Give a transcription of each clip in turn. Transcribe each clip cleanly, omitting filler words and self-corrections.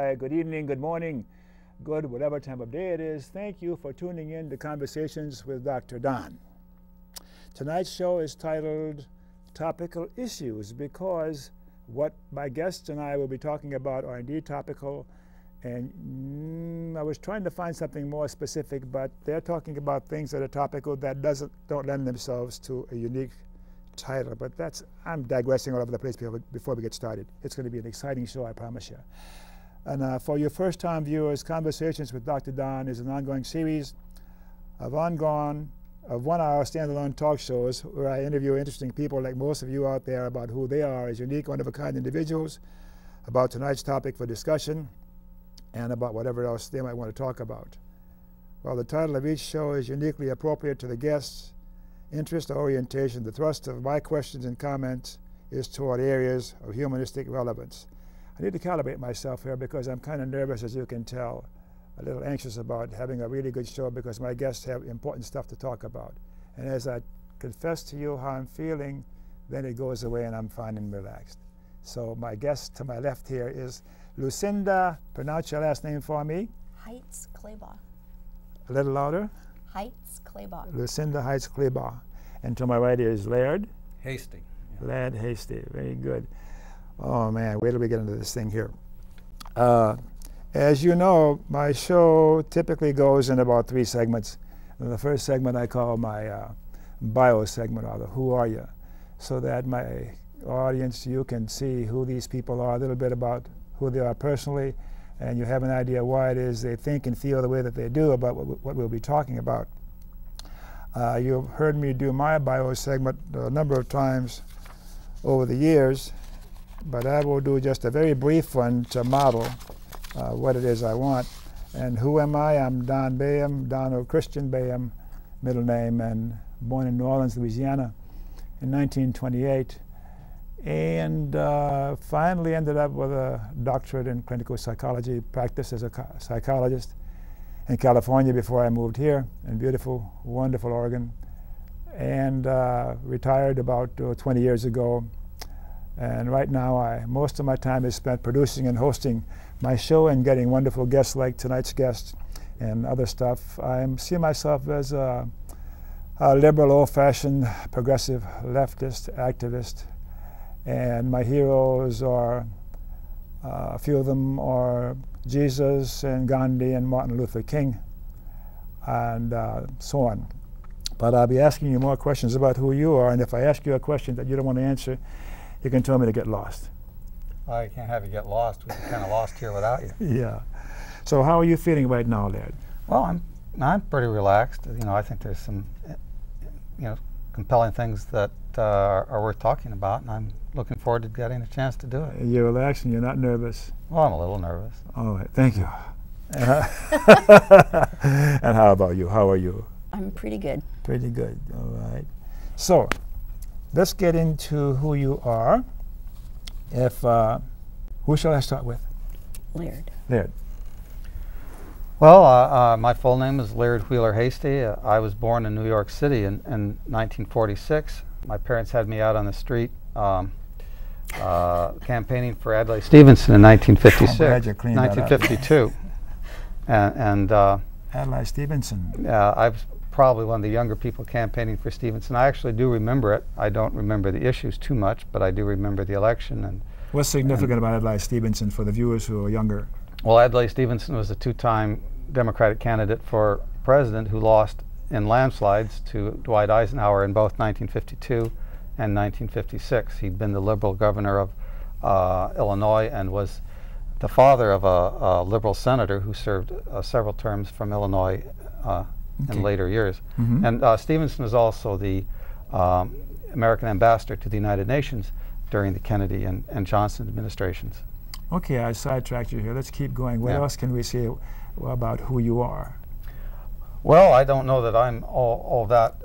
hi, good evening, good morning, good whatever time of day it is. Thank you for tuning in to Conversations with Dr. Don. Tonight's show is titled Topical Issues because what my guests and I will be talking about are indeed topical, and I was trying to find something more specific, but they're talking about things that are topical that don't lend themselves to a unique title. But I'm digressing all over the place before we get started. It's going to be an exciting show, I promise you. And for your first-time viewers, Conversations with Dr. Don is an ongoing series of one-hour standalone talk shows where I interview interesting people like most of you out there about who they are as unique, one-of-a-kind individuals, about tonight's topic for discussion, and about whatever else they might want to talk about. While the title of each show is uniquely appropriate to the guest's interest or orientation, the thrust of my questions and comments is toward areas of humanistic relevance. I need to calibrate myself here because I'm kind of nervous, as you can tell, a little anxious about having a really good show because my guests have important stuff to talk about. And as I confess to you how I'm feeling, then it goes away and I'm fine and relaxed. So my guest to my left here is Lucinda, pronounce your last name for me. Heights Klebaugh. A little louder. Heights Klebaugh. Lucinda Heights Klebaugh. And to my right is Laird. Hasty. Yeah. Laird Hasty, very good. Oh man, wait till we get into this thing here. As you know, my show typically goes in about 3 segments. And the first segment I call my bio segment, or the Who Are You? So that my audience, you can see who these people are, a little bit about who they are personally, and you have an idea why it is they think and feel the way that they do about what we'll be talking about. You've heard me do my bio segment a number of times over the years, but I will do just a very brief one to model what it is I want. And who am I? I'm Don Baham, Donald Christian Baham, middle name, and born in New Orleans, Louisiana in 1928. And finally ended up with a doctorate in clinical psychology, practiced as a psychologist in California before I moved here in beautiful, wonderful Oregon, and retired about 20 years ago. And right now, most of my time is spent producing and hosting my show and getting wonderful guests like tonight's guest and other stuff. I see myself as a liberal, old-fashioned, progressive, leftist activist. And my heroes are, a few of them are Jesus and Gandhi and Martin Luther King and so on. But I'll be asking you more questions about who you are, and if I ask you a question that you don't want to answer, you can tell me to get lost. Well, I can't have you get lost. We're kind of lost here without you. Yeah. So how are you feeling right now, Laird? Well, I'm pretty relaxed. You know, I think there's some, compelling things that are worth talking about, and I'm looking forward to getting a chance to do it. You're relaxed and you're not nervous? Well, I'm a little nervous. All right, thank you. And how about you? How are you? I'm pretty good. Pretty good, all right. So, let's get into who you are. Who shall I start with? Laird. Laird. Well, my full name is Laird Wheeler Hasty. I was born in New York City in 1946. My parents had me out on the street campaigning for Adlai Stevenson in 1956. I'm glad you cleaned 1952. and Adlai Stevenson. I was probably one of the younger people campaigning for Stevenson. I actually do remember it. I don't remember the issues too much, but I do remember the election. And what's significant about Adlai Stevenson for the viewers who are younger? Well, Adlai Stevenson was a 2-time Democratic candidate for president who lost in landslides to Dwight Eisenhower in both 1952 and 1956. He'd been the liberal governor of Illinois and was the father of a liberal senator who served several terms from Illinois in later years. Mm-hmm. And Stevenson was also the American ambassador to the United Nations during the Kennedy and Johnson administrations. Okay, I sidetracked you here. Let's keep going. What else can we say about who you are? Well, I don't know that I'm all that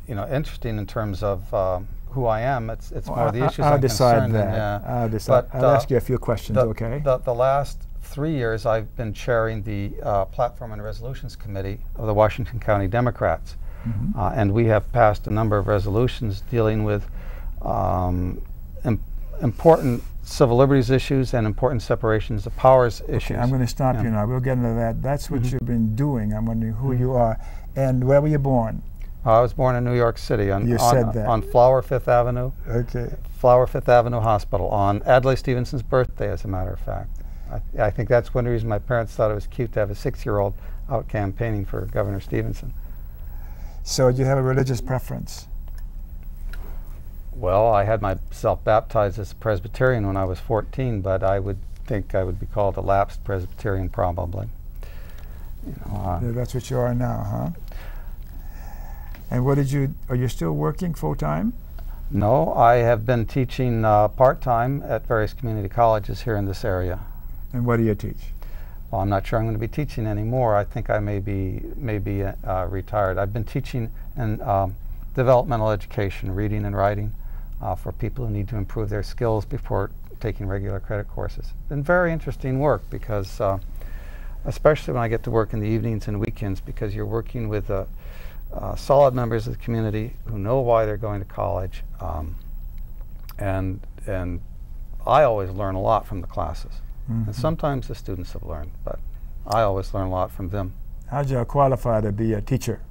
interesting in terms of who I am. It's more the issues I'm concerned in. I'll decide. I'll ask you a few questions, okay? The last 3 years I've been chairing the Platform and Resolutions Committee of the Washington County Democrats. Mm-hmm. And we have passed a number of resolutions dealing with important civil liberties issues and important separations of powers issues. Okay, I'm going to stop you now. We'll get into that. That's what you've been doing. I'm wondering who you are. And where were you born? I was born in New York City on Flower Fifth Avenue. Okay. Flower Fifth Avenue Hospital on Adlai Stevenson's birthday, as a matter of fact. I think that's one reason my parents thought it was cute to have a 6-year-old out campaigning for Governor Stevenson. So do you have a religious preference? Well, I had myself baptized as a Presbyterian when I was 14, but I would think I would be called a lapsed Presbyterian probably. You know, Yeah, that's what you are now, huh? And what did you, are you still working full-time? No, I have been teaching part-time at various community colleges here in this area. And what do you teach? Well, I'm not sure I'm going to be teaching anymore. I think I may be retired. I've been teaching in developmental education, reading and writing, for people who need to improve their skills before taking regular credit courses. Been very interesting work because, especially when I get to work in the evenings and weekends, because you're working with solid members of the community who know why they're going to college, and I always learn a lot from the classes. And sometimes the students have learned, but I always learn a lot from them. How did you qualify to be a teacher?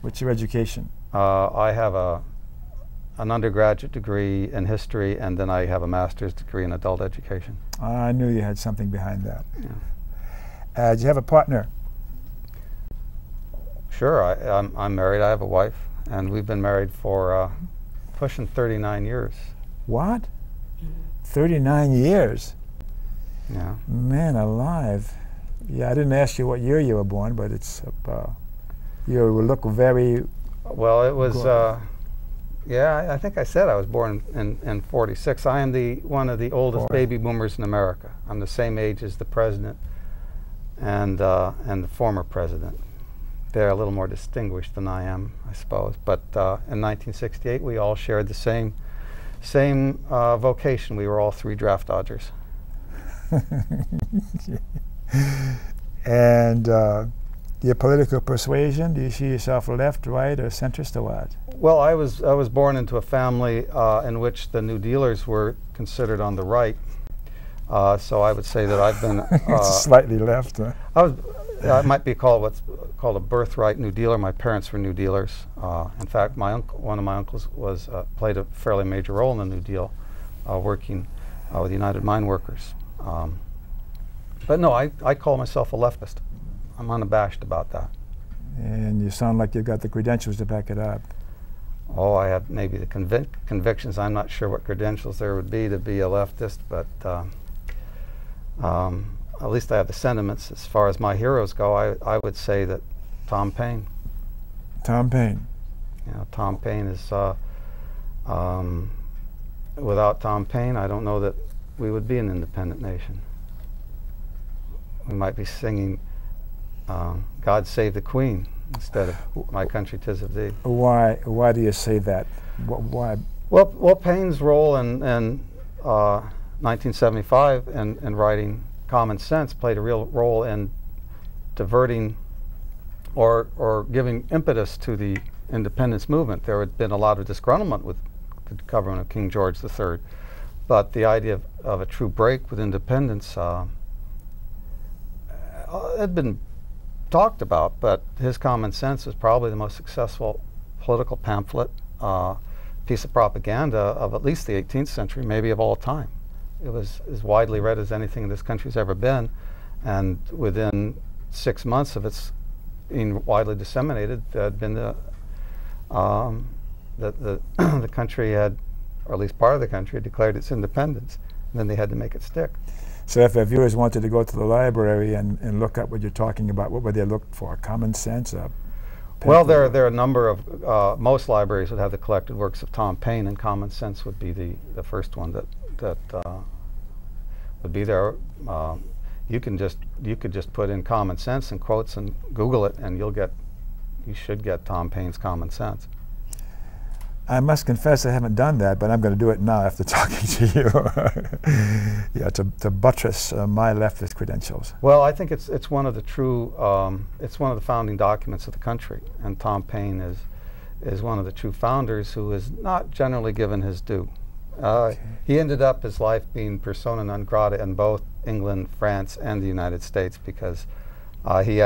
What's your education? I have an undergraduate degree in history, and then I have a master's degree in adult education. I knew you had something behind that. Yeah. Do you have a partner? Sure, I'm married. I have a wife, and we've been married for pushing 39 years. What? 39 years? Yeah. Man alive. Yeah, I didn't ask you what year you were born, but it's you look very... Well, it was, yeah, I think I said I was born in 46. I am one of the oldest baby boomers in America. I'm the same age as the president and the former president. They're a little more distinguished than I am, I suppose. But in 1968, we all shared the same vocation. We were all 3 draft dodgers. And your political persuasion, do you see yourself left, right, or centrist, or what? Well, I was born into a family in which the New Dealers were considered on the right. So I would say that I've been slightly left. Huh? I might be called what's called a birthright New Dealer. My parents were New Dealers. In fact, one of my uncles played a fairly major role in the New Deal, working with United Mine Workers. But no, I call myself a leftist. I'm unabashed about that. And you sound like you've got the credentials to back it up. Oh, I have maybe the convictions. I'm not sure what credentials there would be to be a leftist, but at least I have the sentiments. As far as my heroes go, I would say that Tom Paine. Tom Paine. You know, Tom Paine is, without Tom Paine, I don't know that we would be an independent nation. We might be singing God Save the Queen instead of My Country 'Tis of Thee. Why do you say that? Why? Well, Paine's role in 1975 in writing Common Sense played a real role in diverting or giving impetus to the independence movement. There had been a lot of disgruntlement with the government of King George III, but the idea of a true break with independence had been talked about, but his Common Sense was probably the most successful political pamphlet, piece of propaganda of at least the 18th century, maybe of all time. It was as widely read as anything this country's ever been, and within 6 months of its being widely disseminated, there had been the country had, or at least part of the country, had declared its independence, and then they had to make it stick. So if our viewers wanted to go to the library and look up what you're talking about, what would they look for? Common Sense? Well, there are a number of, most libraries would have the collected works of Tom Paine, and Common Sense would be the first one that would be there. You could just put in Common Sense and quotes and Google it, and you should get Tom Paine's Common Sense. I must confess I haven't done that, but I'm going to do it now after talking to you. Yeah, to buttress my leftist credentials. Well, I think it's one of the true, it's one of the founding documents of the country, and Tom Paine is one of the true founders who is not generally given his due. He ended up his life being persona non grata in both England, France, and the United States because he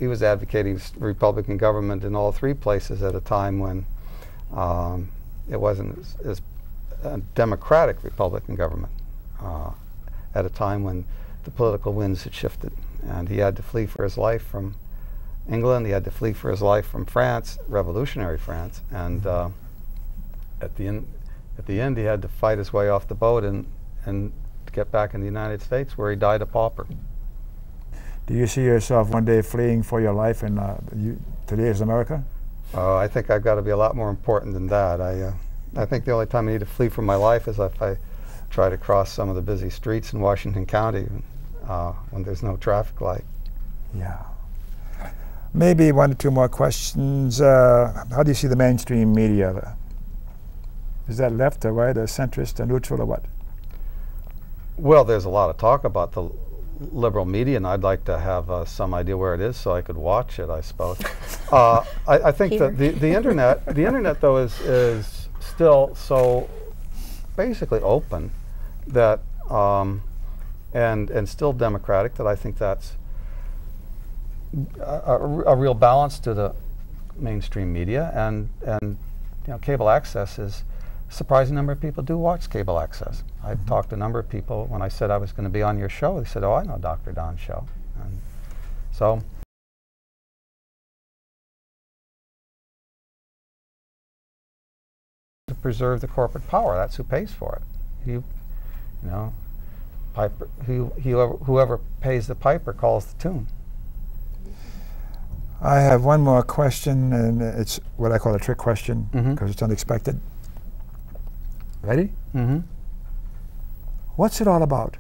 was advocating Republican government in all three places at a time when it wasn't as a democratic Republican government, at a time when the political winds had shifted. And he had to flee for his life from England, he had to flee for his life from France, revolutionary France, and at the end he had to fight his way off the boat and to get back in the United States, where he died a pauper. Do you see yourself one day fleeing for your life in today's America? I think I've got to be a lot more important than that. I think the only time I need to flee for my life is if I try to cross some of the busy streets in Washington County when there's no traffic light. Yeah. Maybe one or two more questions. How do you see the mainstream media? Is that left or right or centrist or neutral or what? Well, there's a lot of talk about the liberal media, and I'd like to have some idea where it is so I could watch it, I suppose. I think that the internet though is still so basically open that and still democratic, that I think that's a real balance to the mainstream media, and you know, cable access is a surprising number of people do watch cable access. I've talked to a number of people when I said I was going to be on your show. They said, "Oh, I know Dr. Don's show," and so. To preserve the corporate power, that's who pays for it. You know, whoever pays the piper calls the tune. I have one more question, and it's what I call a trick question because it's unexpected. Ready? Mm-hmm. What's it all about?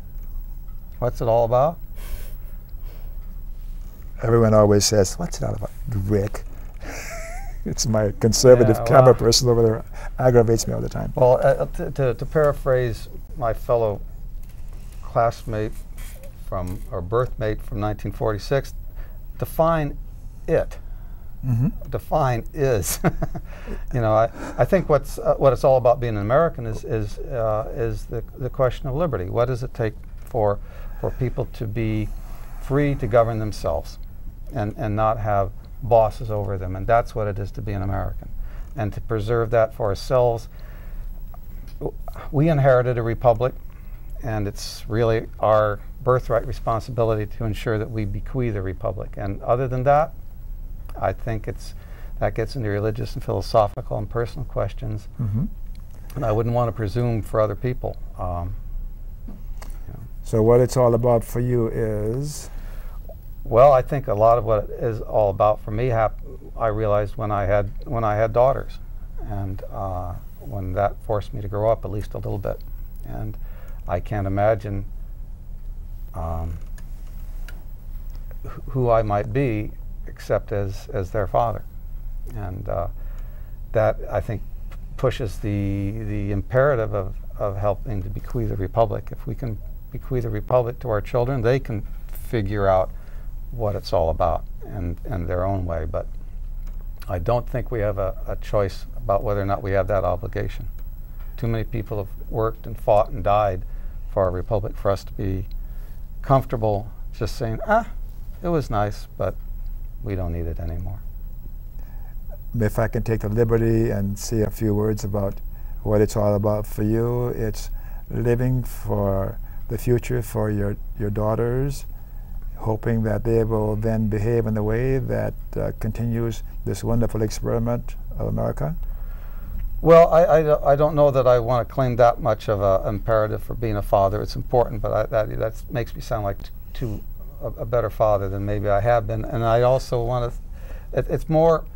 What's it all about? Everyone always says, "What's it all about?" Rick. It's my conservative camera person over there. Aggravates me all the time. Well, to paraphrase my fellow classmate or birthmate from 1946, define it. Define is. You know, I think what it's all about being an American is the question of liberty. What does it take for people to be free to govern themselves and not have bosses over them? And that's what it is to be an American. And to preserve that for ourselves, we inherited a republic, and it's really our birthright responsibility to ensure that we bequeath a republic. And other than that, I think that gets into religious and philosophical and personal questions, and I wouldn't want to presume for other people. You know. So what it's all about for you is? Well, I think a lot of what it is all about for me I realized when I had daughters, and when that forced me to grow up at least a little bit, and I can't imagine who I might be except as their father, and that I think pushes the imperative of helping to bequeath a republic. If we can bequeath a republic to our children, they can figure out what it's all about in their own way. But I don't think we have a choice about whether or not we have that obligation. Too many people have worked and fought and died for our republic for us to be comfortable just saying, it was nice, but we don't need it anymore. If I can take the liberty and say a few words about what it's all about for you, it's living for the future for your daughters, hoping that they will then behave in a way that continues this wonderful experiment of America? Well, I don't know that I want to claim that much of an imperative for being a father. It's important, but that makes me sound like a better father than maybe I have been. And I also want to, it's more,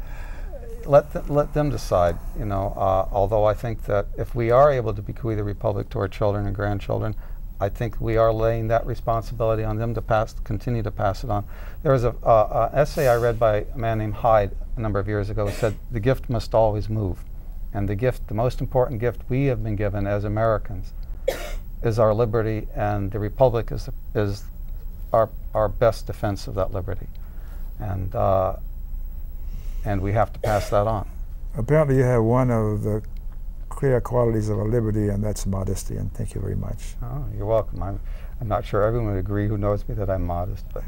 let them decide, you know, although I think that if we are able to bequeath the republic to our children and grandchildren, I think we are laying that responsibility on them to continue to pass it on. There was an essay I read by a man named Hyde a number of years ago that said, the gift must always move. And the most important gift we have been given as Americans is our liberty, and the republic is our best defense of that liberty. And we have to pass that on. Apparently you have one of the clear qualities of a liberty, and that's modesty. And thank you very much. Oh, you're welcome. I'm not sure everyone would agree who knows me that I'm modest, but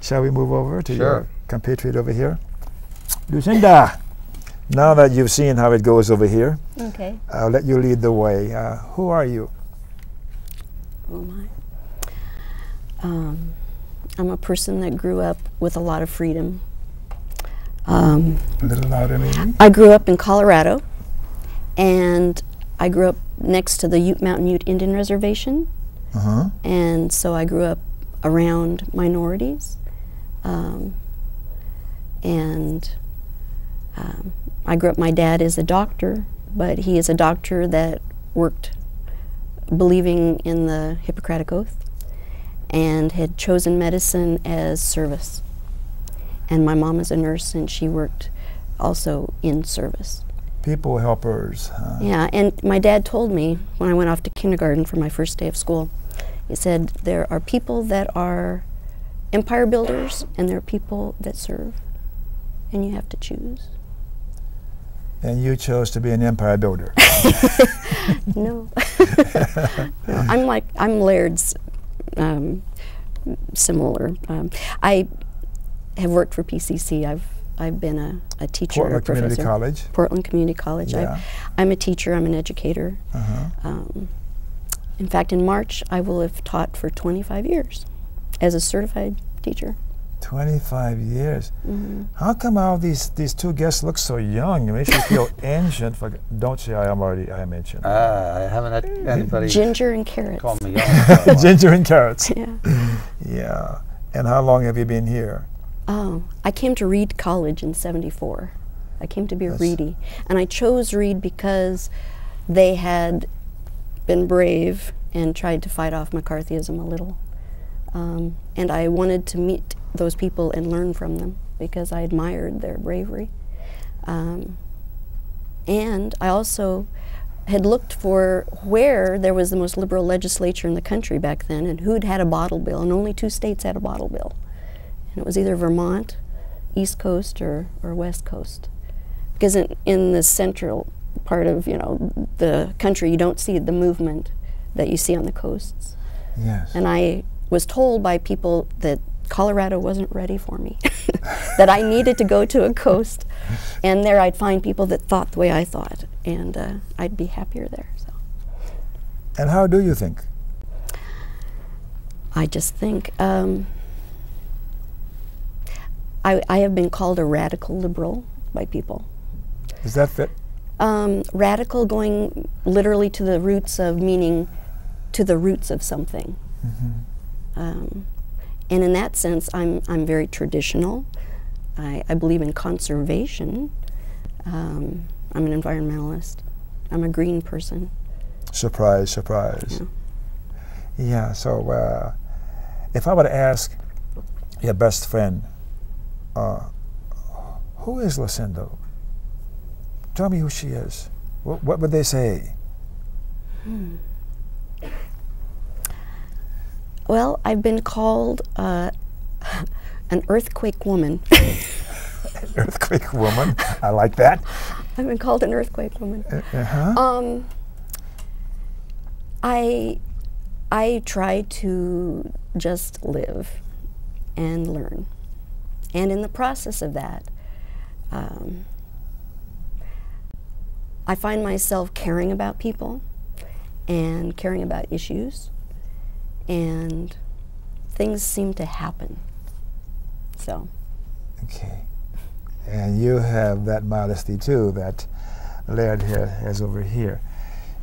Shall we move over to Sure. your compatriot over here? Lucinda, now that you've seen how it goes over here, Okay. I'll let you lead the way. Who are you? Oh my. I'm a person that grew up with a lot of freedom. A little louder, maybe? I grew up in Colorado, and I grew up next to the Ute Mountain Ute Indian Reservation, Uh-huh. and so I grew up around minorities. I grew up, my dad is a doctor, but he is a doctor that worked believing in the Hippocratic Oath and had chosen medicine as service. And my mom is a nurse, and she worked also in service. People helpers. Yeah, and my dad told me when I went off to kindergarten for my first day of school, he said, there are people that are empire builders, and there are people that serve, and you have to choose. And you chose to be an empire builder. No. No, I'm Laird's similar. I have worked for PCC. I've been a teacher, Portland a professor. Community College. Portland Community College. Yeah. I'm a teacher. I'm an educator. Uh-huh. In fact, in March, I will have taught for 25 years as a certified teacher. 25 years. Mm-hmm. How come all these two guests look so young? It makes you feel ancient. Don't say I am ancient. I haven't had anybody Ginger and carrots. call me young. Ginger and carrots. Yeah. Yeah. And how long have you been here? I came to Reed College in '74. I came to be a That's- Reedy. And I chose Reed because they had been brave and tried to fight off McCarthyism a little. And I wanted to meet those people and learn from them because I admired their bravery. And I also had looked for where there was the most liberal legislature in the country back then and who'd had a bottle bill, and only 2 states had a bottle bill. And it was either Vermont, East Coast, or West Coast. Because in the central part of the country, you don't see the movement that you see on the coasts. Yes. And I was told by people that Colorado wasn't ready for me, that I needed to go to a coast, and there I'd find people that thought the way I thought, and I'd be happier there. So And how do you think? I just think I have been called a radical liberal by people. Does that fit? Radical, going literally to the roots of meaning, to the roots of something. Mm-hmm. And in that sense, I'm very traditional. I believe in conservation. I'm an environmentalist. I'm a green person. Surprise, surprise. Yeah, so if I were to ask your best friend, who is Lucinda? Tell me who she is. What would they say? Well, I've been called an earthquake woman. An earthquake woman. I like that. I've been called an earthquake woman. Uh-huh. I try to just live and learn. And in the process of that, I find myself caring about people and caring about issues, and things seem to happen. So. Okay. And you have that modesty too that Laird has over here.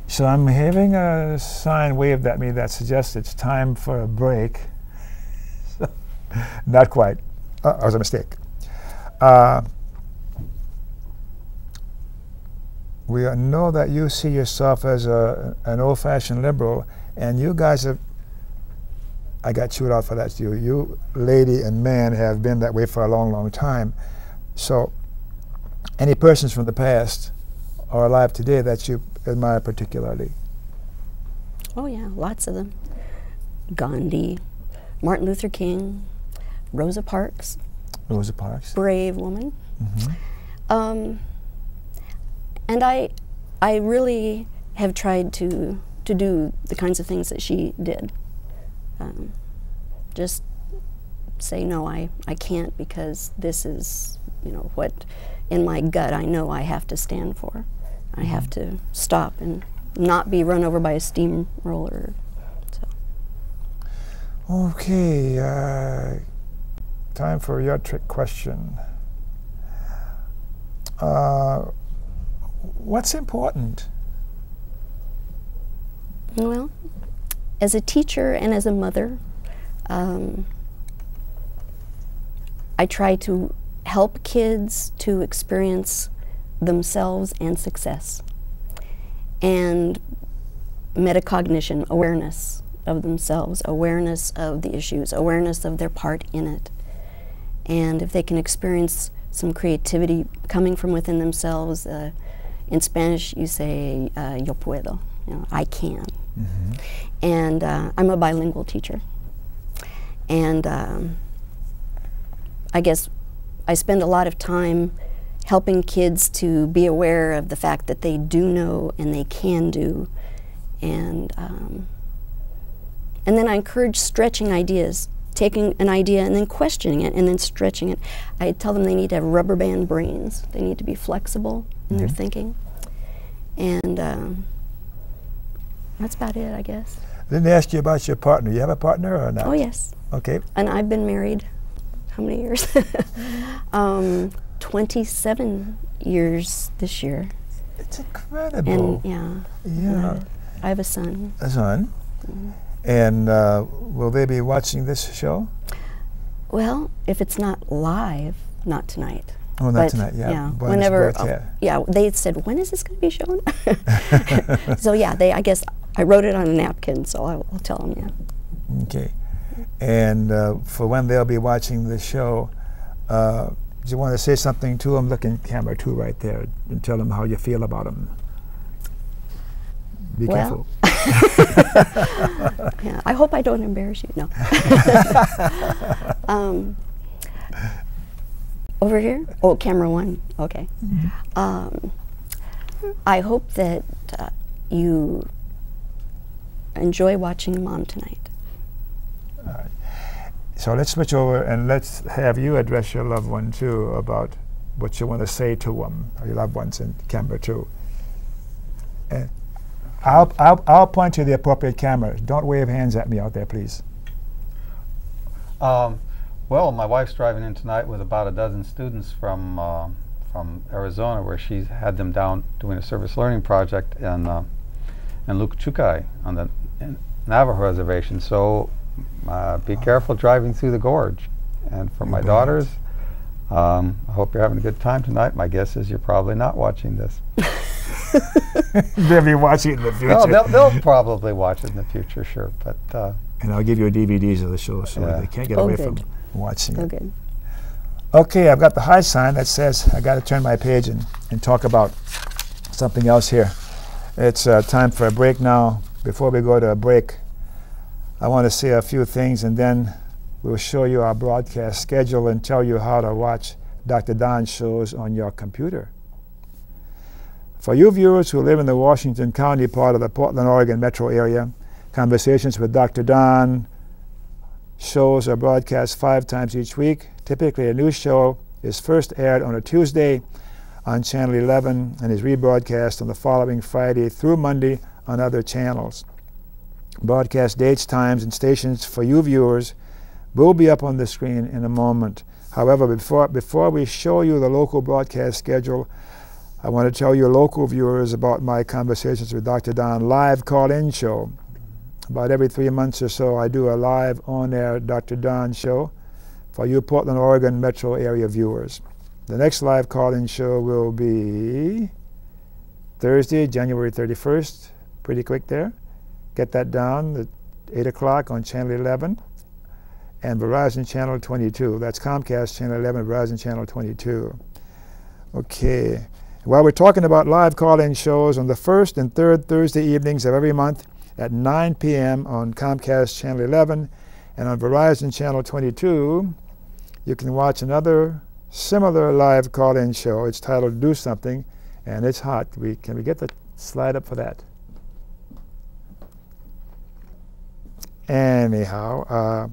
So I'm having a sign waved at me that suggests it's time for a break. Not quite. That was a mistake. We know that you see yourself as an old-fashioned liberal, and you guys have, I got chewed out for that. You lady and man have been that way for a long, long time. So any persons from the past or alive today that you admire particularly? Oh yeah, lots of them. Gandhi, Martin Luther King, Rosa Parks. Rosa Parks. Brave woman. Mm-hmm. And I really have tried to do the kinds of things that she did. Just say, no, I can't, because this is, you know, what in my gut I know I have to stand for. I have to stop and not be run over by a steamroller. So. Okay, time for your trick question. What's important? Well, as a teacher and as a mother, I try to help kids to experience themselves and success, and metacognition, awareness of themselves, awareness of the issues, awareness of their part in it. And if they can experience some creativity coming from within themselves, in Spanish you say, yo puedo, you know, I can. Mm-hmm. And I'm a bilingual teacher. And I guess I spend a lot of time helping kids to be aware of the fact that they do know and they can do. And then I encourage stretching ideas, taking an idea and then questioning it and then stretching it. I tell them they need to have rubber band brains. They need to be flexible in their thinking. And that's about it, I guess. Didn't ask you about your partner. You have a partner or not? Oh, yes. Okay. And I've been married, how many years? 27 years this year. It's incredible. And yeah. I have a son. A son? Mm-hmm. And will they be watching this show? Well, if it's not live, not tonight. Oh, not tonight, yeah. Yeah, whenever, yeah, they said, when is this going to be shown? So yeah, I guess I wrote it on a napkin, so I'll tell them, yeah. Okay. And for when they'll be watching the show, do you want to say something to them? Look in camera 2 right there and tell them how you feel about them. Be careful. Yeah, I hope I don't embarrass you. No. Over here? Oh, camera 1. Okay. Mm-hmm. I hope that you enjoy watching Mom tonight. All right. So let's switch over and let's have you address your loved one too about what you want to say to them, or your loved ones in camera 2. And I'll point to the appropriate camera. Don't wave hands at me out there, please. Well, my wife's driving in tonight with about a dozen students from Arizona, where she's had them down doing a service learning project in Lukachukai on the Navajo reservation. So be careful driving through the gorge. And for my daughters, I hope you're having a good time tonight. My guess is you're probably not watching this. They'll be watching it in the future. No, they'll probably watch it in the future, sure. But and I'll give you DVDs of the show so they can't get away from watching it. Okay. Okay, I've got the high sign that says I got to turn my page and talk about something else here. It's time for a break now. Before we go to a break, I want to say a few things, and then we'll show you our broadcast schedule and tell you how to watch Dr. Don's shows on your computer. For you viewers who live in the Washington County part of the Portland, Oregon metro area, Conversations with Dr. Don shows are broadcast 5 times each week. Typically, a new show is first aired on a Tuesday on Channel 11 and is rebroadcast on the following Friday through Monday on other channels. Broadcast dates, times, and stations for you viewers will be up on the screen in a moment. However, before we show you the local broadcast schedule, I want to tell you local viewers about my Conversations with Dr. Don live call-in show. About every 3 months or so, I do a live on-air Dr. Don show for you Portland, Oregon metro area viewers. The next live call-in show will be Thursday, January 31st. Pretty quick there. Get that down at 8 o'clock on Channel 11 and Verizon Channel 22. That's Comcast Channel 11, Verizon Channel 22. Okay. While we're talking about live call-in shows, on the first and third Thursday evenings of every month at 9 p.m. on Comcast Channel 11 and on Verizon Channel 22, you can watch another similar live call-in show. It's titled Do Something, and it's hot. Can we get the slide up for that? Anyhow,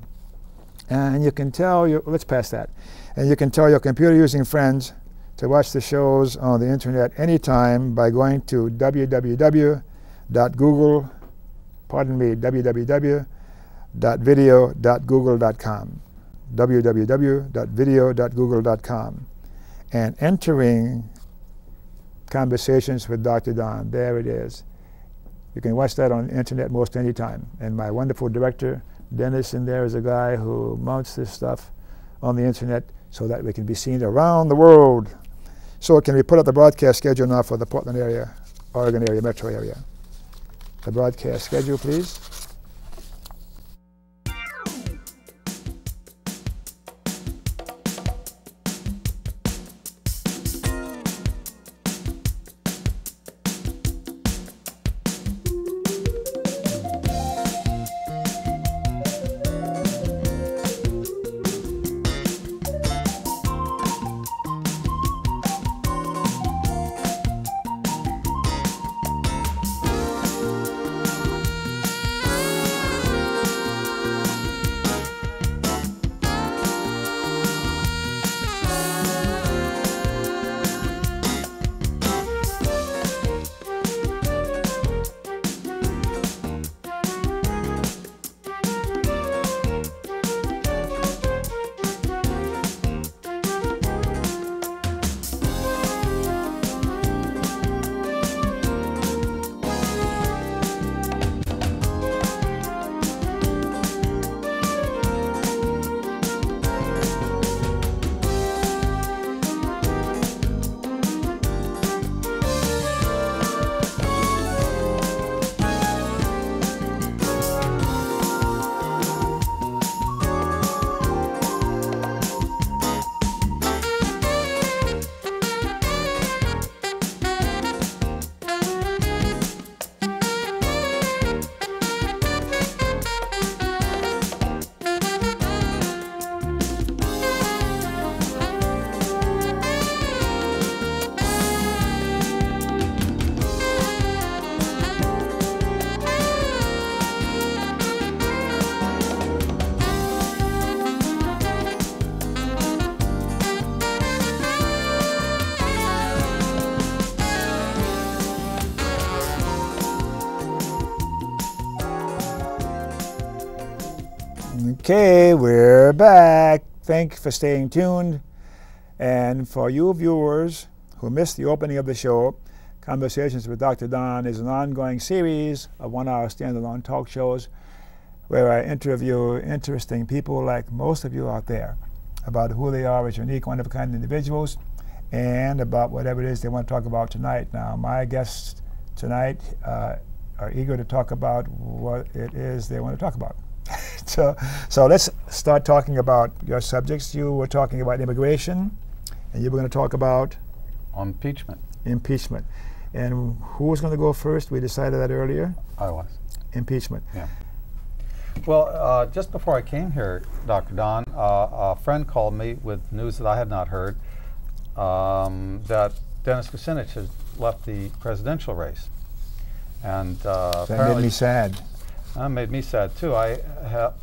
and you can tell let's pass that. And you can tell your computer using friends to watch the shows on the internet anytime by going to www.video.google.com, www.video.google.com, and entering Conversations with Dr. Don. There it is. You can watch that on the internet most any time. And my wonderful director, Dennis, in there is a guy who mounts this stuff on the internet so that we can be seen around the world. So can we put up the broadcast schedule now for the Portland area, Oregon area, metro area? The broadcast schedule, please. Okay, we're back. Thanks for staying tuned. And for you viewers who missed the opening of the show, Conversations with Dr. Don is an ongoing series of one-hour standalone talk shows where I interview interesting people like most of you out there about who they are as unique, one-of-a-kind individuals and about whatever it is they want to talk about tonight. Now, my guests tonight are eager to talk about what it is they want to talk about. So let's start talking about your subjects. You were talking about immigration, and you were going to talk about? Impeachment. Impeachment. And who was going to go first? We decided that earlier. I was. Impeachment. Yeah. Well, just before I came here, Dr. Don, a friend called me with news that I had not heard, that Dennis Kucinich has left the presidential race. And that made me sad. Made me sad too. I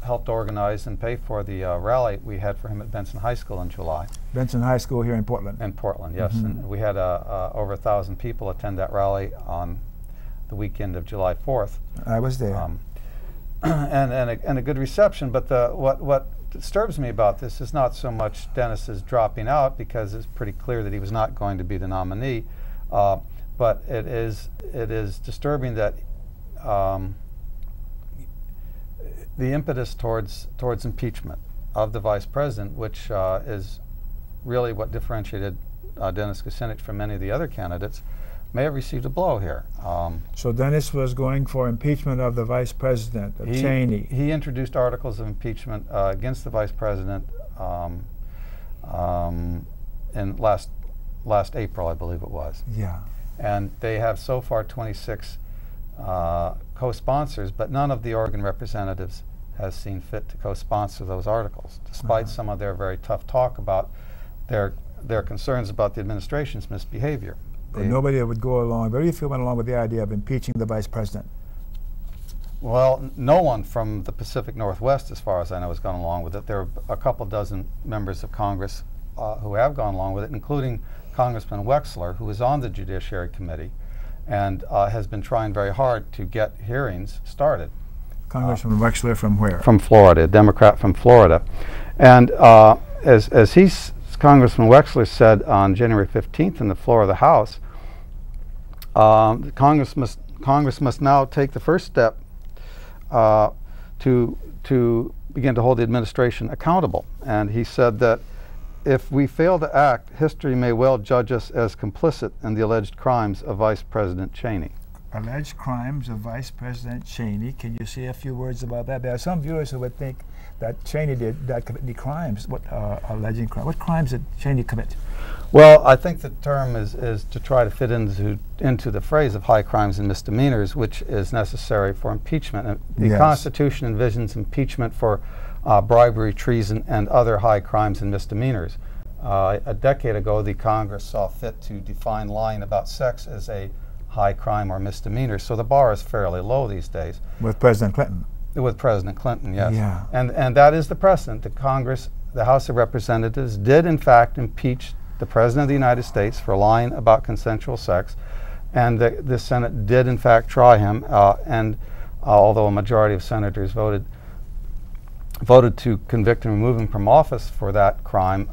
helped organize and pay for the rally we had for him at Benson High School in July. Benson High School here in Portland. In Portland, yes. Mm-hmm. And we had over 1,000 people attend that rally on the weekend of July 4th. I was there. And a good reception. But what disturbs me about this is not so much Dennis's dropping out, because it's pretty clear that he was not going to be the nominee. But it is disturbing that the impetus towards impeachment of the vice president, which is really what differentiated Dennis Kucinich from many of the other candidates, may have received a blow here. So Dennis was going for impeachment of the vice president, of Cheney. He introduced articles of impeachment against the vice president in last April, I believe it was. Yeah. And they have so far 26 co-sponsors, but none of the Oregon representatives has seen fit to co-sponsor those articles, despite some of their very tough talk about their concerns about the administration's misbehavior. But nobody would go along. Very few went along with the idea of impeaching the vice president. Well, no one from the Pacific Northwest, as far as I know, has gone along with it. There are a couple dozen members of Congress who have gone along with it, including Congressman Wexler, who is on the Judiciary Committee and has been trying very hard to get hearings started. Congressman Wexler from where? From Florida, a Democrat from Florida. And as Congressman Wexler said on January 15th in the floor of the House, Congress must now take the first step to begin to hold the administration accountable. And he said that if we fail to act, history may well judge us as complicit in the alleged crimes of Vice President Cheney. Alleged crimes of Vice President Cheney. Can you say a few words about that? There are some viewers who would think that Cheney did not commit any crimes. What alleging crimes? What crimes did Cheney commit? Well, I think the term is to try to fit into the phrase of high crimes and misdemeanors, which is necessary for impeachment. The Constitution envisions impeachment for bribery, treason, and other high crimes and misdemeanors. A decade ago, the Congress saw fit to define lying about sex as a high crime or misdemeanor, so the bar is fairly low these days. With President Clinton. With President Clinton, yes. Yeah. And that is the precedent. The House of Representatives did in fact impeach the President of the United States for lying about consensual sex, and the Senate did in fact try him, and although a majority of senators voted to convict and remove him from office for that crime,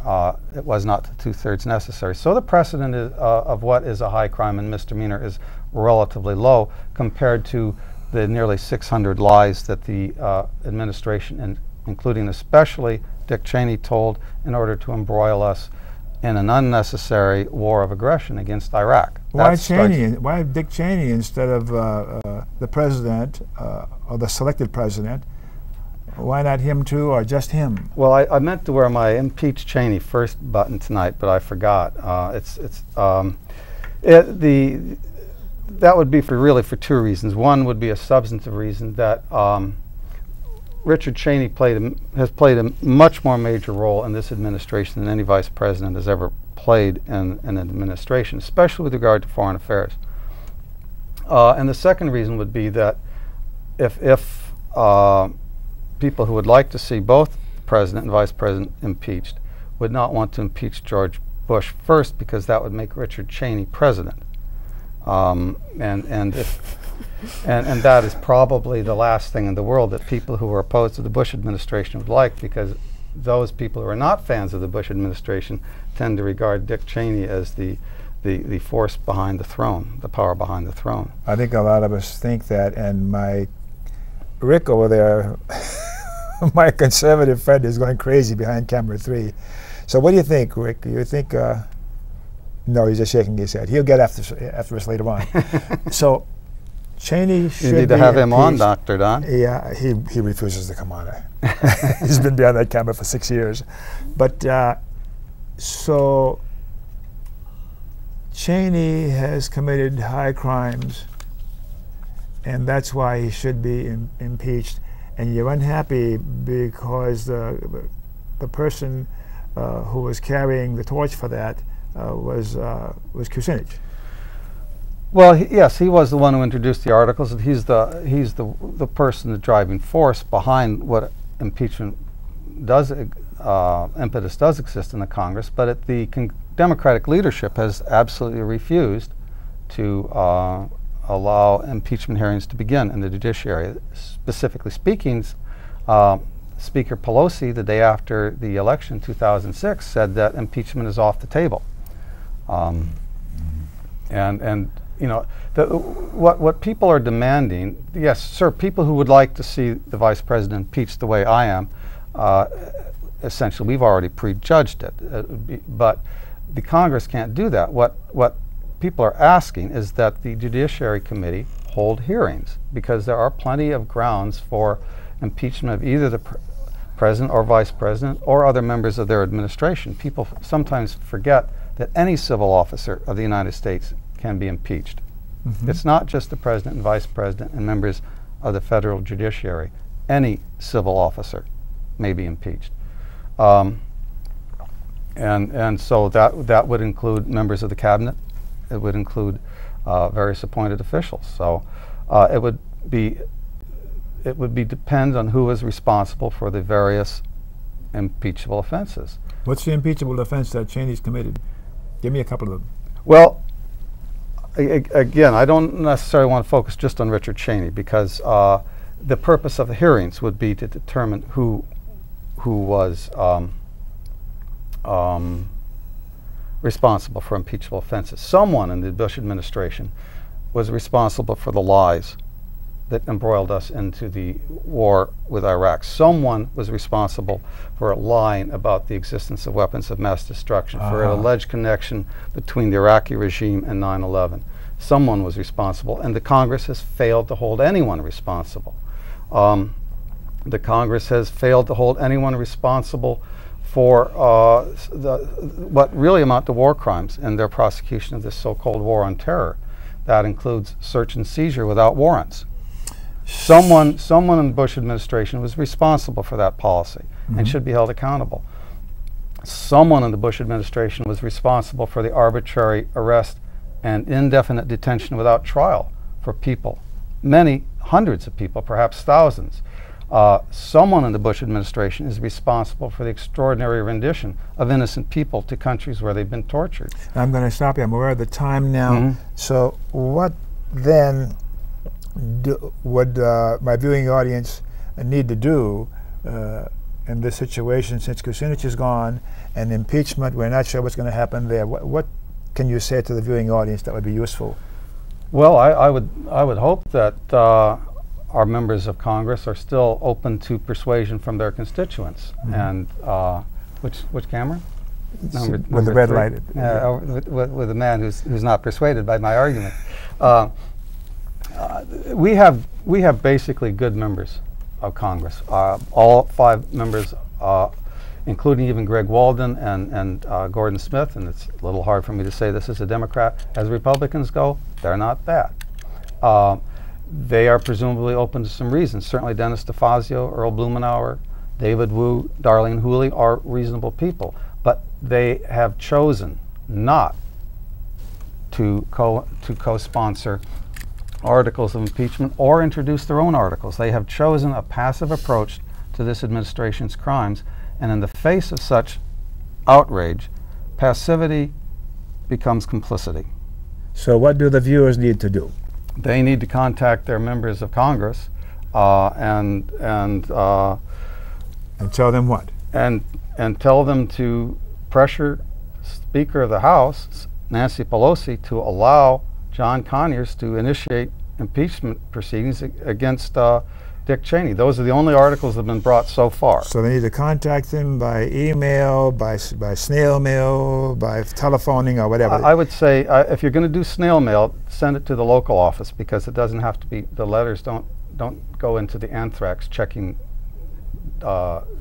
it was not the two-thirds necessary. So the precedent of what is a high crime and misdemeanor is relatively low compared to the nearly 600 lies that the administration, including especially Dick Cheney, told in order to embroil us in an unnecessary war of aggression against Iraq. Why Cheney? Why Dick Cheney instead of the president or the selected president? Why not him too, or just him? Well, I meant to wear my Impeach Cheney first button tonight, but I forgot. That would be really for two reasons. One would be a substantive reason that Richard Cheney has played a much more major role in this administration than any vice president has ever played in an administration, especially with regard to foreign affairs. And the second reason would be that if people who would like to see both president and vice president impeached would not want to impeach George Bush first, because that would make Richard Cheney president. And that is probably the last thing in the world that people who are opposed to the Bush administration would like, because those people who are not fans of the Bush administration tend to regard Dick Cheney as the force behind the throne, the power behind the throne. I think a lot of us think that, and my Rick over there, my conservative friend, is going crazy behind camera 3. So what do you think, Rick? You think, no, he's just shaking his head. He'll get after us later on. So Cheney should be You need to have him on, impeached. Dr. Don. Yeah, he refuses to come on. He's been behind that camera for 6 years. But so Cheney has committed high crimes, and that's why he should be impeached. And you're unhappy because the person who was carrying the torch for that was Kucinich. Well, yes, he was the one who introduced the articles, and he's the person, the driving force behind what impeachment does. Impetus does exist in the Congress, but the Democratic leadership has absolutely refused to allow impeachment hearings to begin in the judiciary. Specifically speaking, Speaker Pelosi, the day after the election in 2006, said that impeachment is off the table. And you know, what people are demanding, yes, sir, people who would like to see the vice president impeached the way I am, essentially we've already prejudged it. But the Congress can't do that. What people are asking is that the Judiciary Committee hold hearings, because there are plenty of grounds for impeachment of either the president or vice president or other members of their administration. People sometimes forget that any civil officer of the United States can be impeached. Mm-hmm. It's not just the president and vice president and members of the federal judiciary. Any civil officer may be impeached. And so that would include members of the cabinet, It would include various appointed officials. So it would depend on who is responsible for the various impeachable offenses. What's the impeachable offense that Cheney's committed? Give me a couple of them. Well, again, I don't necessarily want to focus just on Richard Cheney, because the purpose of the hearings would be to determine who was responsible for impeachable offenses. Someone in the Bush administration was responsible for the lies that embroiled us into the war with Iraq. Someone was responsible for lying about the existence of weapons of mass destruction, for an alleged connection between the Iraqi regime and 9/11. Someone was responsible, and the Congress has failed to hold anyone responsible. The Congress has failed to hold anyone responsible for what really amount to war crimes in their prosecution of this so-called war on terror. That includes search and seizure without warrants. Someone in the Bush administration was responsible for that policy and should be held accountable. Someone in the Bush administration was responsible for the arbitrary arrest and indefinite detention without trial for people, many hundreds of people, perhaps thousands. Someone in the Bush administration is responsible for the extraordinary rendition of innocent people to countries where they've been tortured. I'm going to stop you. I'm aware of the time now. So what then would my viewing audience need to do in this situation, since Kucinich is gone and impeachment, we're not sure what's going to happen there? What can you say to the viewing audience that would be useful? Well, I would hope that our members of Congress are still open to persuasion from their constituents. And which camera? With the red light. With a man who's not persuaded by my argument. We have basically good members of Congress. All 5 members, including even Greg Walden and Gordon Smith, and it's a little hard for me to say this as a Democrat. As Republicans go, they're not bad. They are presumably open to some reasons. Certainly Dennis DeFazio, Earl Blumenauer, David Wu, Darlene Hooley are reasonable people, but they have chosen not to co-sponsor articles of impeachment or introduce their own articles. They have chosen a passive approach to this administration's crimes, and in the face of such outrage, passivity becomes complicity. So what do the viewers need to do? They need to contact their members of Congress and tell them what? And tell them to pressure Speaker of the House, Nancy Pelosi, to allow John Conyers to initiate impeachment proceedings against Dick Cheney. Those are the only articles that have been brought so far. So they need to contact him by email, by snail mail, by telephoning, or whatever. I would say if you're going to do snail mail, send it to the local office, because it doesn't have to be, the letters don't go into the anthrax checking.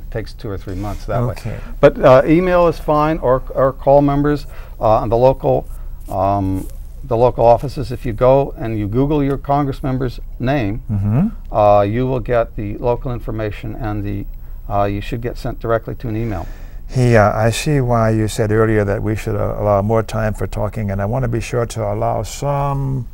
Takes 2 or 3 months that way. But email is fine, or call members on the local offices. If you go and you Google your Congress member's name, you will get the local information, and you should get sent directly to an email. I see why you said earlier that we should allow more time for talking, and I want to be sure to allow some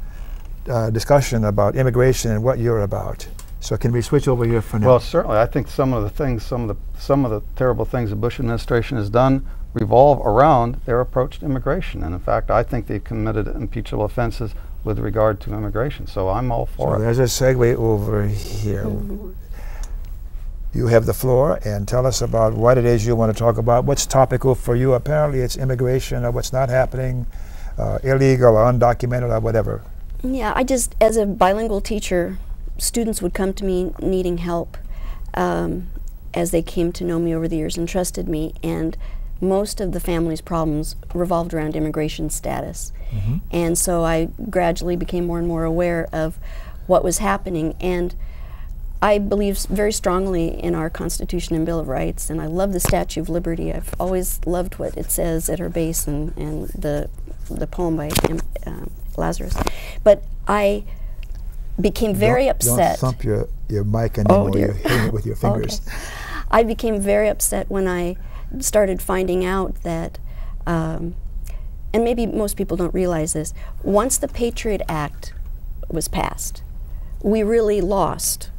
discussion about immigration and what you're about. So can we switch over here for now? Well, certainly. I think some of the terrible things the Bush administration has done revolve around their approach to immigration. And in fact, I think they've committed impeachable offenses with regard to immigration. So I'm all for it. There's a segue over here. You have the floor, and tell us about what it is you want to talk about. What's topical for you? Apparently it's immigration, or what's not happening, illegal or undocumented or whatever. Yeah, as a bilingual teacher, students would come to me needing help as they came to know me over the years and trusted me, and most of the family's problems revolved around immigration status. And so I gradually became more and more aware of what was happening, and I believe very strongly in our Constitution and Bill of Rights, and I love the Statue of Liberty. I've always loved what it says at her base, and the poem by Lazarus. But I became very upset. Don't thump your mic anymore. You're hitting it with your fingers. Okay. I became very upset when I started finding out that and maybe most people don't realize this, once the Patriot Act was passed, we really lost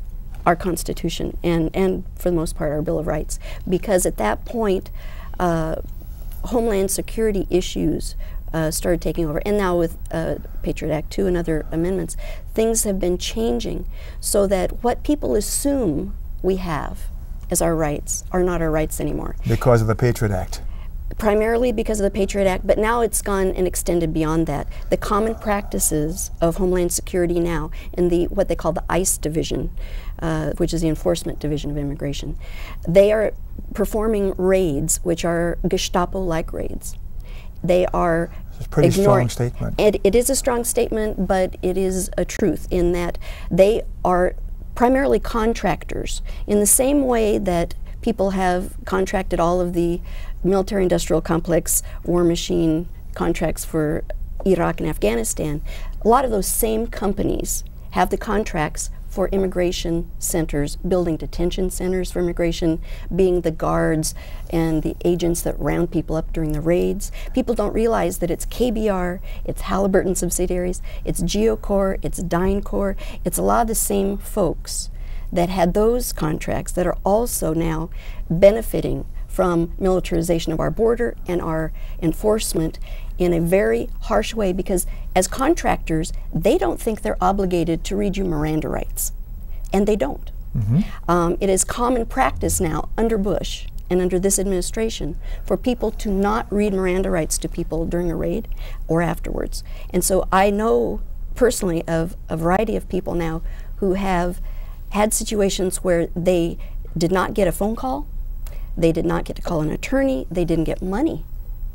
our Constitution and for the most part, our Bill of Rights, because at that point, Homeland Security issues started taking over. And now with Patriot Act 2 and other amendments, things have been changing so that what people assume we have as our rights are not our rights anymore. Because of the Patriot Act. Primarily because of the Patriot Act, but now it's gone and extended beyond that. The common practices of Homeland Security now in the what they call the ICE division, which is the Enforcement Division of Immigration, they are performing raids which are Gestapo-like raids. They are It's a pretty strong statement. It is a strong statement, but it is a truth in that they are primarily contractors in the same way that people have contracted all of the military-industrial complex war machine contracts for Iraq and Afghanistan. A lot of those same companies have the contracts for immigration centers, building detention centers for immigration, being the guards and the agents that round people up during the raids. People don't realize that it's KBR, it's Halliburton subsidiaries, it's GeoCorps, it's DynCorp, it's a lot of the same folks that had those contracts that are also now benefiting from militarization of our border and our enforcement in a very harsh way, because as contractors, they don't think they're obligated to read you Miranda rights, and they don't. It is common practice now under Bush and under this administration for people to not read Miranda rights to people during a raid or afterwards. And so I know personally of a variety of people now who have had situations where they did not get a phone call, they did not get to call an attorney, they didn't get money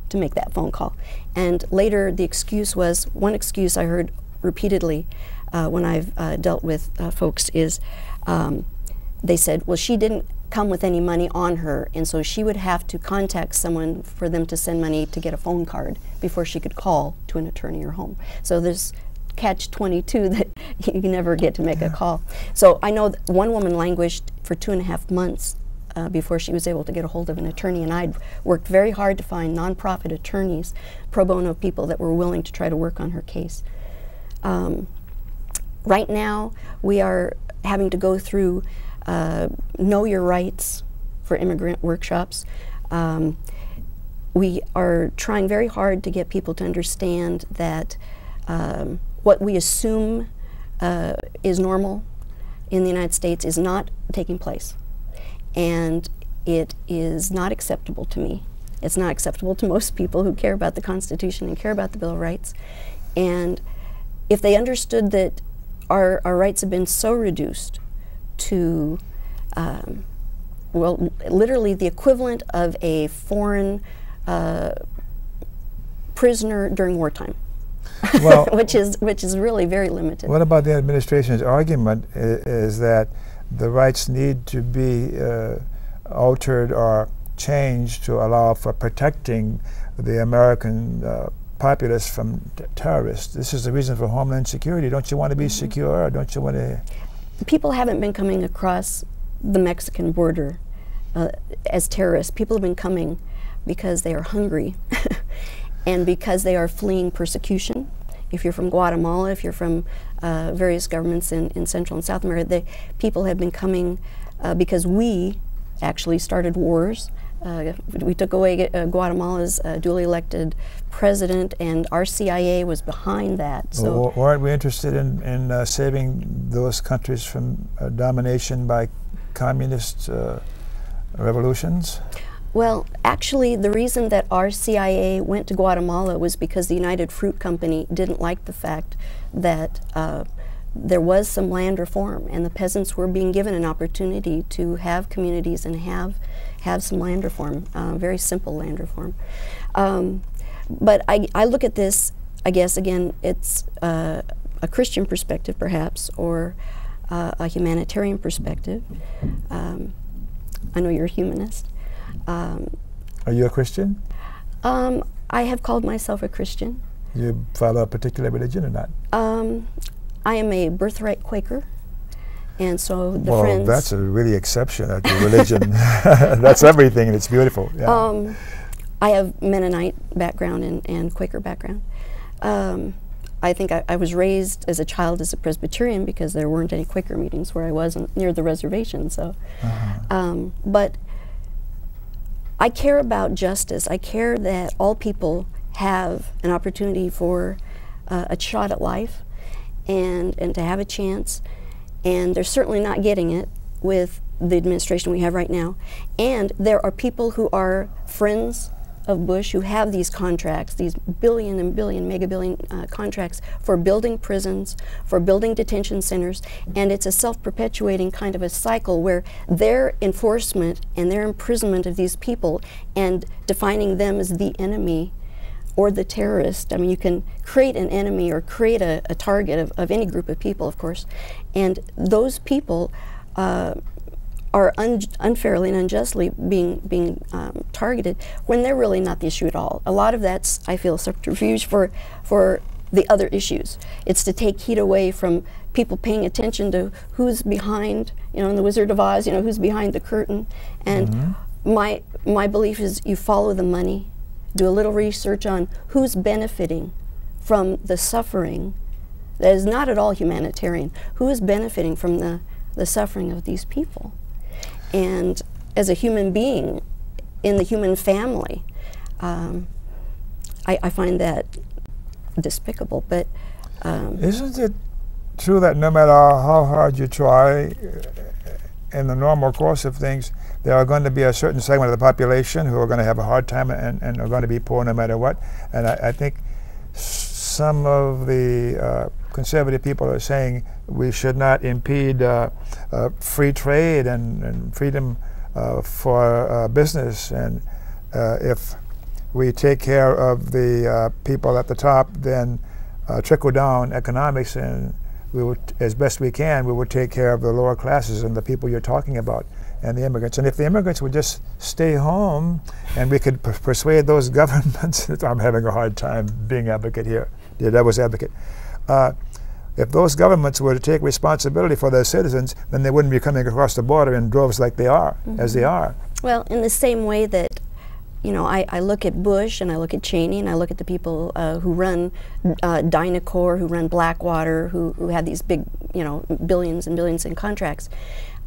to make that phone call. And later the excuse was, one excuse I heard repeatedly when I've dealt with folks is, they said, well, she didn't come with any money on her, and so she would have to contact someone for them to send money to get a phone card before she could call to an attorney or home. So there's catch-22 that you never get to make a call. So I know that one woman languished for 2.5 months before she was able to get a hold of an attorney, and I'd worked very hard to find nonprofit attorneys, pro bono people that were willing to try to work on her case. Right now, we are having to go through Know Your Rights for immigrant workshops. We are trying very hard to get people to understand that what we assume is normal in the United States is not taking place. And it is not acceptable to me. It's not acceptable to most people who care about the Constitution and care about the Bill of Rights. And if they understood that our rights have been so reduced to, well, literally the equivalent of a foreign prisoner during wartime, well, which is really very limited. What about the administration's argument is that the rights need to be altered or changed to allow for protecting the American populace from terrorists? This is the reason for Homeland Security. Don't you want to be secure? Or don't you want to? People haven't been coming across the Mexican border as terrorists. People have been coming because they are hungry and because they are fleeing persecution. If you're from Guatemala, if you're from various governments in Central and South America, people have been coming because we actually started wars. We took away Guatemala's duly elected president, and our CIA was behind that. So well, weren't we interested in saving those countries from domination by communist revolutions? Well, actually, the reason that our CIA went to Guatemala was because the United Fruit Company didn't like the fact that there was some land reform, and the peasants were being given an opportunity to have communities and have some land reform, very simple land reform. But I look at this, I guess, again, it's a Christian perspective, perhaps, or a humanitarian perspective. I know you're a humanist. Are you a Christian? I have called myself a Christian. You follow a particular religion or not? I am a birthright Quaker, and so the well, friends... that's a really exception at your religion. That's everything, and it's beautiful. Yeah. I have Mennonite background and Quaker background. I think I was raised as a child as a Presbyterian because there weren't any Quaker meetings where I was near the reservation. So, but I care about justice. I care that all people have an opportunity for a shot at life and to have a chance. And they're certainly not getting it with the administration we have right now. And there are people who are friends of Bush who have these contracts, these billion and billion, mega billion contracts for building prisons, for building detention centers, and it's a self-perpetuating kind of a cycle where their enforcement and their imprisonment of these people and defining them as the enemy or the terrorist. I mean, you can create an enemy or create a target of any group of people, of course, and those people are unfairly and unjustly being targeted when they're really not the issue at all. A lot of that's, I feel, subterfuge for the other issues. It's to take heat away from people paying attention to who's behind, you know, in the Wizard of Oz, you know, who's behind the curtain. And my belief is you follow the money, do a little research on who's benefiting from the suffering that is not at all humanitarian. Who is benefiting from the suffering of these people? And as a human being in the human family, I find that despicable. But isn't it true that no matter how hard you try, in the normal course of things, there are going to be a certain segment of the population who are going to have a hard time and are going to be poor no matter what? And I think some of the conservative people are saying we should not impede free trade and freedom for business, and if we take care of the people at the top, then trickle down economics, and we would, as best we can, we would take care of the lower classes and the people you're talking about and the immigrants. And if the immigrants would just stay home and we could persuade those governments, I'm having a hard time being advocate here, the devil's advocate. If those governments were to take responsibility for their citizens, then they wouldn't be coming across the border in droves like they are, as they are. Well, in the same way that, you know, I look at Bush and I look at Cheney and I look at the people who run Dynacor, who run Blackwater, who had these big, you know, billions and billions in contracts.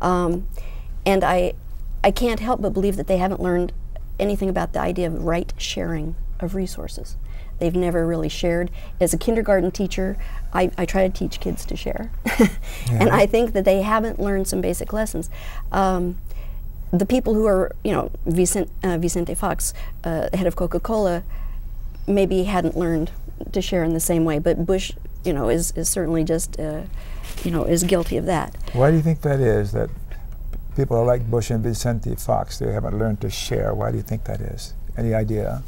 And I can't help but believe that they haven't learned anything about the idea of right sharing of resources. They've never really shared. As a kindergarten teacher, I try to teach kids to share. And I think that they haven't learned some basic lessons. The people who are, you know, Vicente Fox, head of Coca-Cola, maybe hadn't learned to share in the same way, but Bush, you know, is certainly just, you know, is guilty of that. Why do you think that is, that people are like Bush and Vicente Fox, they haven't learned to share? Why do you think that is? Any idea?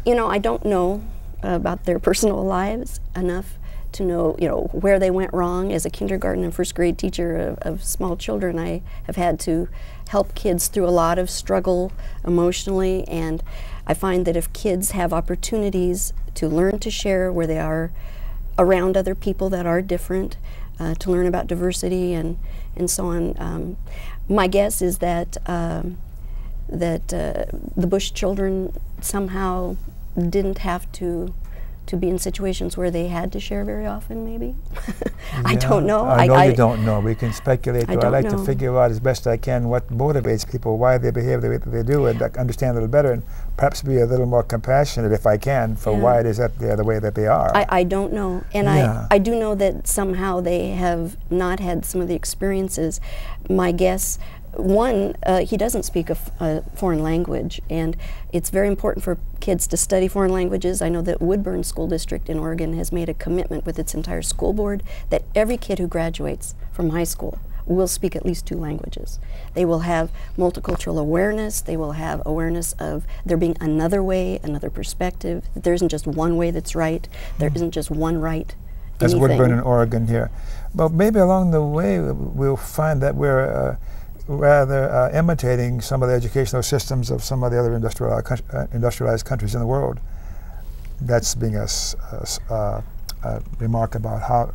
You know, I don't know about their personal lives enough to know, you know, where they went wrong. As a kindergarten and first grade teacher of small children, I have had to help kids through a lot of struggle emotionally, and I find that if kids have opportunities to learn to share where they are around other people that are different, to learn about diversity and so on, my guess is that the Bush children somehow didn't have to be in situations where they had to share very often, maybe. I don't know. I know you don't know. We can speculate. I like know. to figure out as best I can what motivates people, why they behave the way that they do, and understand a little better, and perhaps be a little more compassionate, if I can, for why it is that they're the way that they are. I don't know. And I do know that somehow they have not had some of the experiences. My guess, one, he doesn't speak a foreign language, and it's very important for kids to study foreign languages. I know that Woodburn School District in Oregon has made a commitment with its entire school board that every kid who graduates from high school will speak at least 2 languages. They will have multicultural awareness. They will have awareness of there being another way, another perspective, that there isn't just one way that's right. There isn't just one right That's anything. Woodburn in Oregon here. But maybe along the way we'll find that we're rather imitating some of the educational systems of some of the other industrialized countries in the world. That's being a remark about how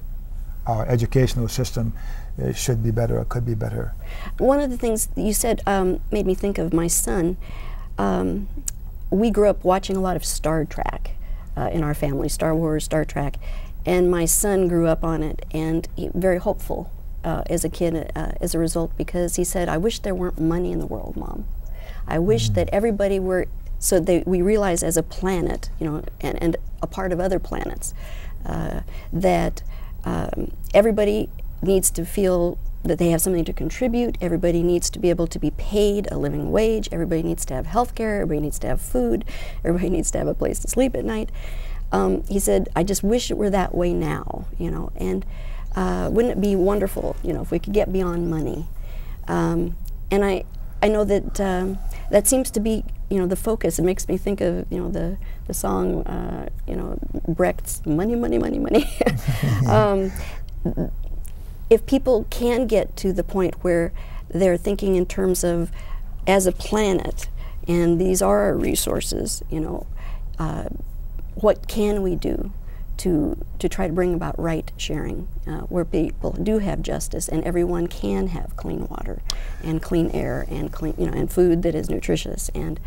our educational system should be better or could be better. One of the things that you said made me think of my son. we grew up watching a lot of Star Trek in our family, Star Wars, Star Trek, and my son grew up on it, and very hopeful as a kid as a result, because he said, "I wish there weren't money in the world, Mom. I wish that everybody were," so we realize as a planet, you know, and a part of other planets, that everybody needs to feel that they have something to contribute. Everybody needs to be able to be paid a living wage. Everybody needs to have health care. Everybody needs to have food. Everybody needs to have a place to sleep at night. He said, "I just wish it were that way now, you know, and wouldn't it be wonderful, you know, if we could get beyond money?" And I know that that seems to be, you know, the focus. It makes me think of, you know, the song, you know, Brecht's "Money, Money, Money, Money." If people can get to the point where they're thinking in terms of, as a planet, and these are our resources, you know, what can we do to try to bring about right sharing, where people do have justice and everyone can have clean water and clean air and clean, you know, and food that is nutritious, and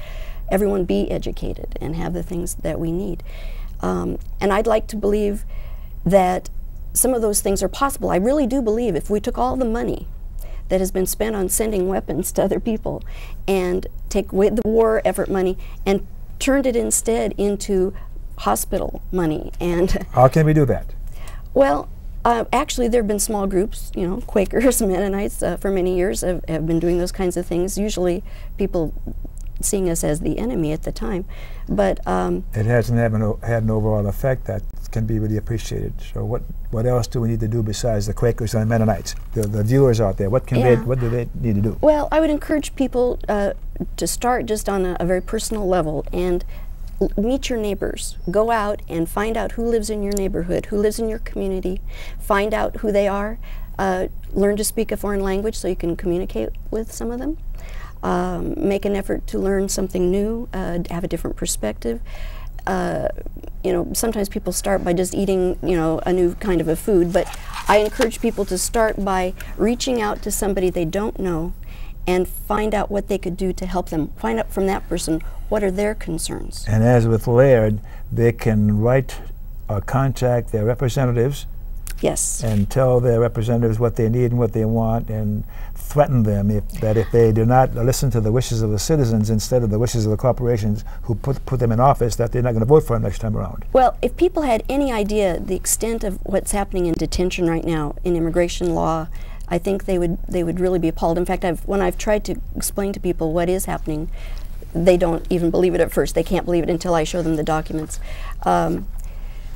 everyone be educated and have the things that we need. And I'd like to believe that some of those things are possible. I really do believe if we took all the money that has been spent on sending weapons to other people and take away the war effort money and turned it instead into hospital money. And how can we do that? Well, actually there have been small groups, you know, Quakers, Mennonites, for many years have been doing those kinds of things. Usually people seeing us as the enemy at the time, but it hasn't had an overall effect that can be really appreciated. So what else do we need to do besides the Quakers and the Mennonites? The viewers out there, what do they need to do? Well, I would encourage people to start just on a very personal level and meet your neighbors. Go out and find out who lives in your neighborhood, who lives in your community. Find out who they are. Learn to speak a foreign language so you can communicate with some of them. Make an effort to learn something new, have a different perspective. You know, sometimes people start by just eating, you know, a new kind of a food, but I encourage people to start by reaching out to somebody they don't know and find out what they could do to help them. Find out from that person what are their concerns. And as with Laird, they can write or contact their representatives. Yes. And tell their representatives what they need and what they want, and threaten them that if they do not listen to the wishes of the citizens instead of the wishes of the corporations who put them in office, that they're not going to vote for them next time around. Well, if people had any idea the extent of what's happening in detention right now in immigration law, I think they would really be appalled. In fact, when I've tried to explain to people what is happening, they don't even believe it at first. They can't believe it until I show them the documents. I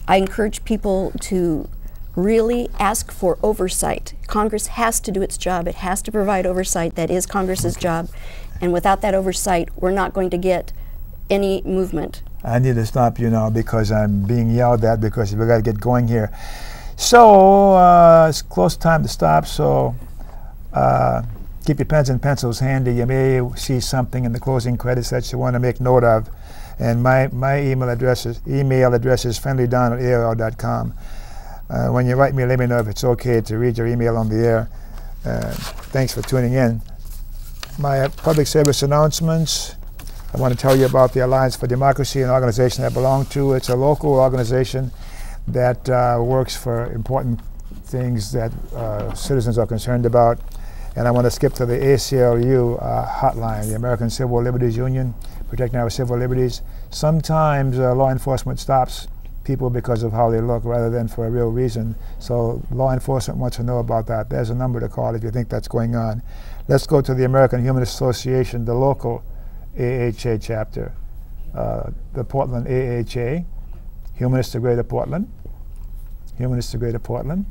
encourage people to really ask for oversight. Congress has to do its job. It has to provide oversight. That is Congress's job. And without that oversight, we're not going to get any movement. I need to stop you now because I'm being yelled at because we've got to get going here. So it's close time to stop, so keep your pens and pencils handy. You may see something in the closing credits that you want to make note of. And my email address is friendlydon@aol.com. When you write me, let me know if it's okay to read your email on the air. Thanks for tuning in. My public service announcements. I want to tell you about the Alliance for Democracy, an organization I belong to. It's a local organization that works for important things that citizens are concerned about. And I want to skip to the ACLU hotline, the American Civil Liberties Union, protecting our civil liberties. Sometimes law enforcement stops people because of how they look rather than for a real reason. So law enforcement wants to know about that. There's a number to call if you think that's going on. Let's go to the American Humanist Association, the local AHA chapter, the Portland AHA, Humanists of Greater Portland. Humanists of Greater Portland.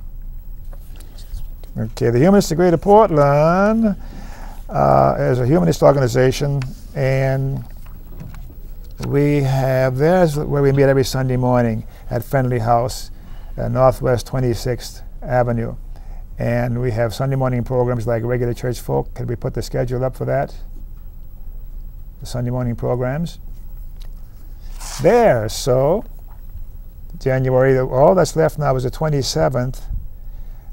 Okay, the Humanists of Greater Portland is a humanist organization, and we have, there's where we meet every Sunday morning at Friendly House, Northwest 26th Avenue. And we have Sunday morning programs like regular church folk. Could we put the schedule up for that? The Sunday morning programs. There, so January, all that's left now is the 27th,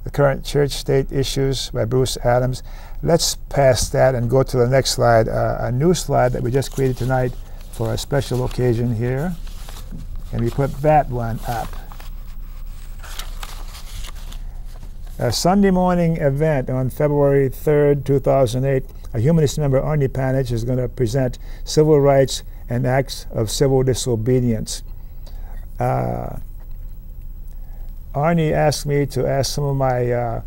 the current church state issues by Bruce Adams. Let's pass that and go to the next slide, a new slide that we just created tonight for a special occasion here. And we put that one up. A Sunday morning event on February 3rd, 2008, a humanist member, Arnie Panich, is going to present Civil Rights and Acts of Civil Disobedience. Arnie asked me to ask some of my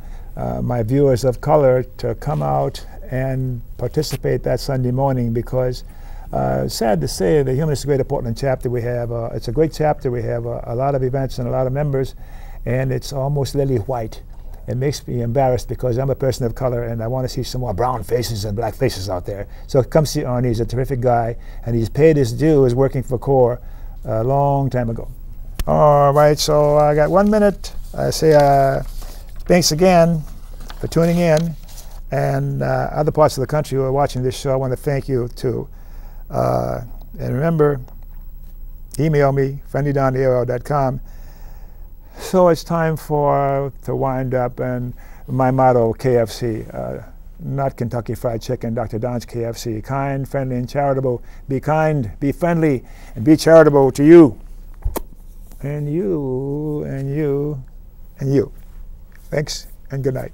my viewers of color to come out and participate that Sunday morning, because sad to say, the Humanist Greater Portland chapter we have, it's a great chapter. We have a lot of events and a lot of members, and it's almost lily white. It makes me embarrassed because I'm a person of color and I want to see some more brown faces and black faces out there. So come see Arnie. He's a terrific guy, and he's paid his dues working for CORE a long time ago. All right, so I got 1 minute. I say thanks again for tuning in, and other parts of the country who are watching this show, I want to thank you too. And remember, email me, friendlydown@AOL.com. So it's time to wind up, and my motto, KFC, not Kentucky Fried Chicken, Dr. Don's KFC. Kind, friendly, and charitable. Be kind, be friendly, and be charitable to you. And you, and you, and you. Thanks, and good night.